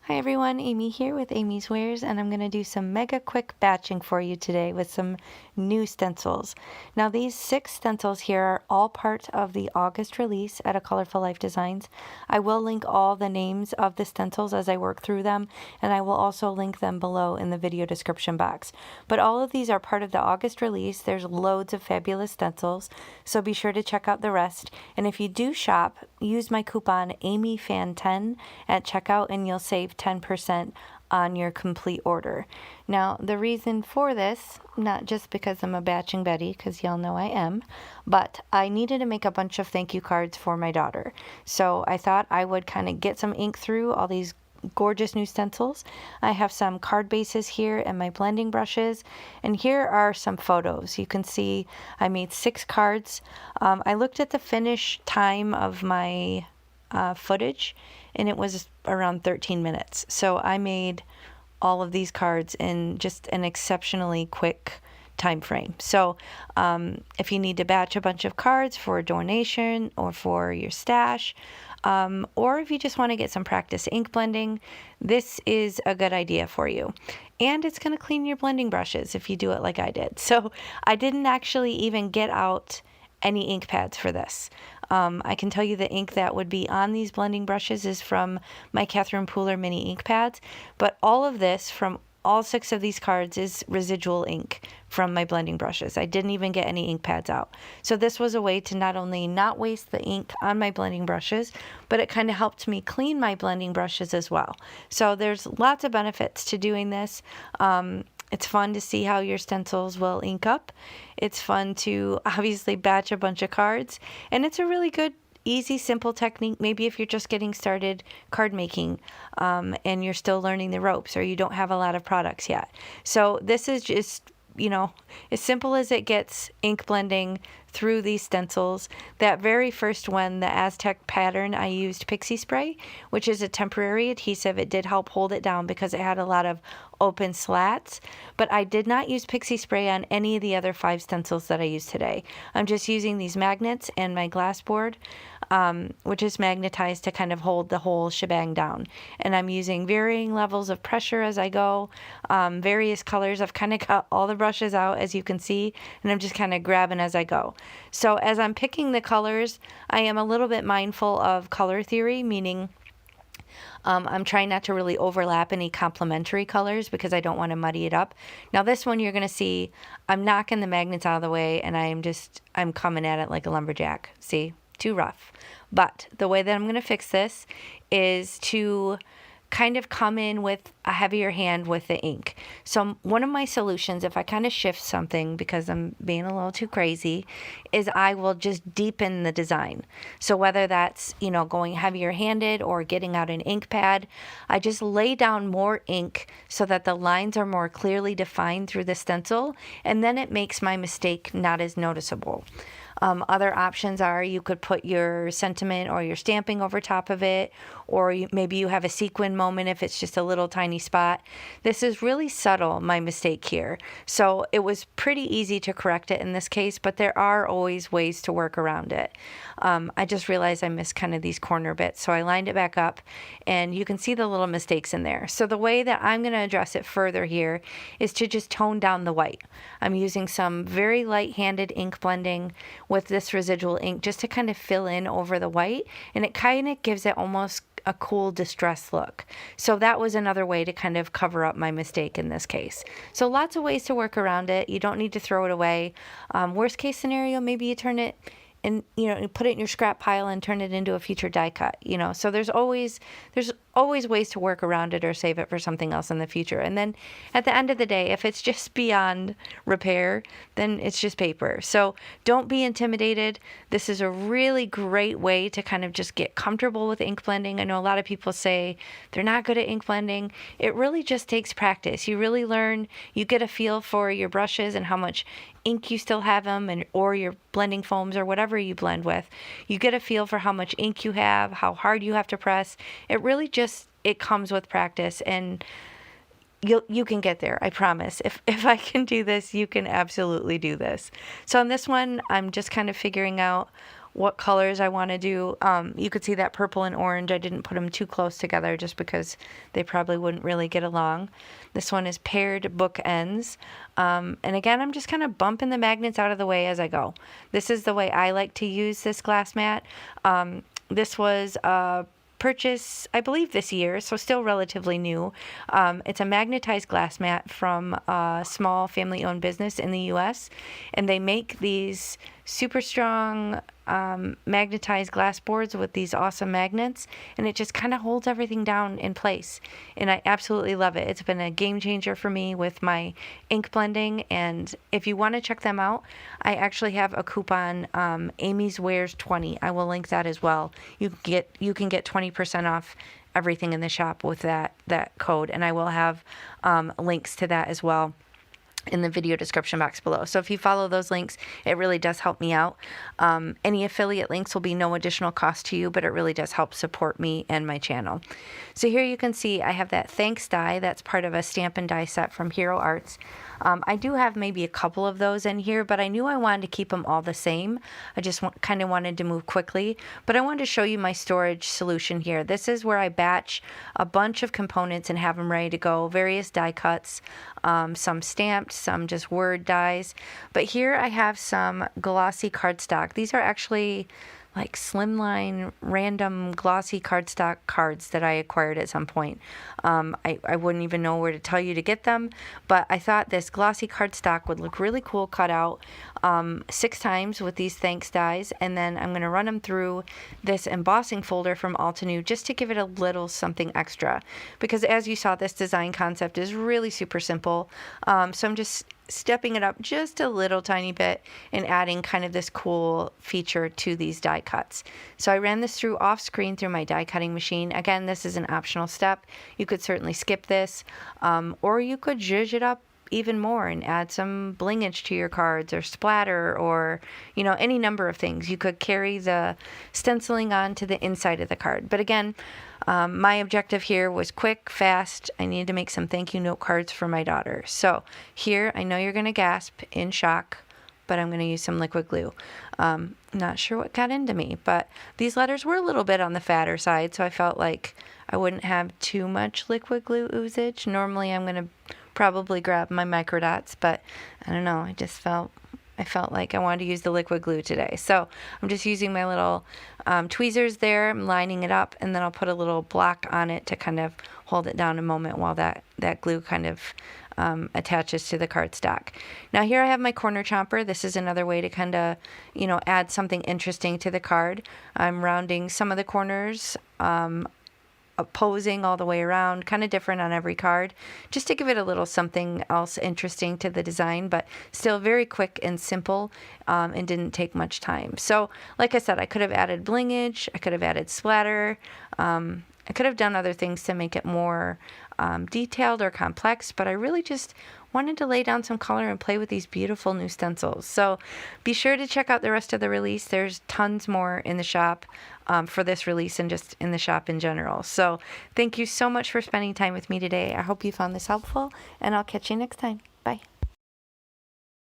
Hi everyone, Amy here with Amy's Wares, and I'm going to do some mega quick batching for you today with some new stencils. Now these 6 stencils here are all part of the August release at A Colorful Life Designs. I will link all the names of the stencils as I work through them, and I will also link them below in the video description box. But all of these are part of the August release. There's loads of fabulous stencils, so be sure to check out the rest. And if you do shop, use my coupon AMYFAN10 at checkout and you'll save 10% on your complete order. Now, the reason for this, not just because I'm a batching Betty, because y'all know I am, but I needed to make a bunch of thank you cards for my daughter. So I thought I would kind of get some ink through all these gorgeous new stencils. I have some card bases here and my blending brushes, and here are some photos. You can see I made 6 cards. I looked at the finish time of my footage, and it was around 13 minutes. So I made all of these cards in just an exceptionally quick time frame. So if you need to batch a bunch of cards for a donation or for your stash, or if you just want to get some practice ink blending, this is a good idea for you. And it's going to clean your blending brushes if you do it like I did. So I didn't actually even get out any ink pads for this. I can tell you the ink that would be on these blending brushes is from my Catherine Pooler mini ink pads, but all of this from all 6 of these cards is residual ink from my blending brushes. I didn't even get any ink pads out. So this was a way to not only not waste the ink on my blending brushes, but it kind of helped me clean my blending brushes as well. So there's lots of benefits to doing this. It's fun to see how your stencils will ink up. It's fun to obviously batch a bunch of cards. And it's a really good, easy, simple technique. Maybe if you're just getting started card making and you're still learning the ropes, or you don't have a lot of products yet. So this is just, as simple as it gets, ink blending through these stencils. That very first one, the Aztec Pattern, I used Pixie Spray, which is a temporary adhesive. It did help hold it down because it had a lot of open slats, but I did not use Pixie Spray on any of the other 5 stencils that I use today. I'm just using these magnets and my glass board, which is magnetized to kind of hold the whole shebang down. And I'm using varying levels of pressure as I go, various colors. I've kind of got all the brushes out, as you can see, and I'm just kind of grabbing as I go. So as I'm picking the colors, I am a little bit mindful of color theory, meaning I'm trying not to really overlap any complementary colors because I don't want to muddy it up. Now this one you're going to see, I'm knocking the magnets out of the way, and I'm coming at it like a lumberjack. See? Too rough. But the way that I'm going to fix this is to kind of come in with a heavier hand with the ink. So one of my solutions, if I kind of shift something because I'm being a little too crazy, is I will just deepen the design. So whether that's, going heavier handed or getting out an ink pad, I just lay down more ink so that the lines are more clearly defined through the stencil, and then it makes my mistake not as noticeable. Other options are you could put your sentiment or your stamping over top of it, or maybe you have a sequin moment if it's just a little tiny spot. This is really subtle, my mistake here. So it was pretty easy to correct it in this case, but there are always ways to work around it. I just realized I missed kind of these corner bits, so I lined it back up, and you can see the little mistakes in there. So the way that I'm going to address it further here is to just tone down the white. I'm using some very light-handed ink blending with this residual ink just to kind of fill in over the white, and it kind of gives it almost a cool distressed look. So that was another way to kind of cover up my mistake in this case. So lots of ways to work around it. You don't need to throw it away. Worst case scenario, maybe you turn it and you put it in your scrap pile and turn it into a future die cut. So there's always ways to work around it or save it for something else in the future. And then at the end of the day, if it's just beyond repair, then it's just paper. So don't be intimidated. This is a really great way to kind of just get comfortable with ink blending. I know a lot of people say they're not good at ink blending. It really just takes practice. You really learn, you get a feel for your brushes and how much ink you still have them, or your blending foams or whatever you blend with. You get a feel for how much ink you have, how hard you have to press. It really it comes with practice, and you can get there. I promise. If I can do this, you can absolutely do this. So on this one, I'm just kind of figuring out what colors I want to do. You could see that purple and orange. I didn't put them too close together just because they probably wouldn't really get along. This one is paired bookends. And again, I'm just kind of bumping the magnets out of the way as I go. This is the way I like to use this glass mat. This was a purchase, I believe, this year, so still relatively new. It's a magnetized glass mat from a small family-owned business in the U.S., and they make these super strong magnetized glass boards with these awesome magnets, and it just kind of holds everything down in place, and I absolutely love it. It's been a game changer for me with my ink blending, and if you want to check them out, I actually have a coupon, Amy's Wears 20. I will link that as well. You can get 20% off everything in the shop with that code, and I will have links to that as well in the video description box below. So if you follow those links, it really does help me out. Any affiliate links will be no additional cost to you, but it really does help support me and my channel. So here you can see I have that Thanks die. That's part of a stamp and die set from Hero Arts. I do have maybe a couple of those in here, but I knew I wanted to keep them all the same. I just kind of wanted to move quickly, but I wanted to show you my storage solution here. This is where I batch a bunch of components and have them ready to go, various die cuts, some stamped, some just word dies. But here I have some glossy cardstock. These are actually like slimline random glossy cardstock cards that I acquired at some point. I wouldn't even know where to tell you to get them, but I thought this glossy cardstock would look really cool cut out 6 times with these thanks dies, and then I'm going to run them through this embossing folder from Altenew just to give it a little something extra, because as you saw, this design concept is really super simple. So I'm just stepping it up just a little tiny bit and adding kind of this cool feature to these die cuts. So I ran this through off screen through my die cutting machine. Again, this is an optional step. You could certainly skip this, or you could zhuzh it up even more and add some blingage to your cards or splatter or, you know, any number of things. You could carry the stenciling on to the inside of the card. But again, my objective here was quick, fast. I needed to make some thank you note cards for my daughter. So here, I know you're going to gasp in shock, but I'm going to use some liquid glue. Not sure what got into me, but these letters were a little bit on the fatter side, so I felt like I wouldn't have too much liquid glue oozage. Normally I'm going to probably grab my microdots, but I don't know, I felt like I wanted to use the liquid glue today. So I'm just using my little tweezers there. I'm lining it up, and then I'll put a little block on it to kind of hold it down a moment while that glue kind of attaches to the cardstock. Now here I have my corner chomper. This is another way to kind of, you know, add something interesting to the card. I'm rounding some of the corners, opposing all the way around, kind of different on every card, just to give it a little something else interesting to the design, but still very quick and simple, and didn't take much time. So like I said, I could have added blingage, I could have added splatter, I could have done other things to make it more detailed or complex, but I really just wanted to lay down some color and play with these beautiful new stencils. So be sure to check out the rest of the release. There's tons more in the shop for this release and just in the shop in general. So thank you so much for spending time with me today. I hope you found this helpful, and I'll catch you next time.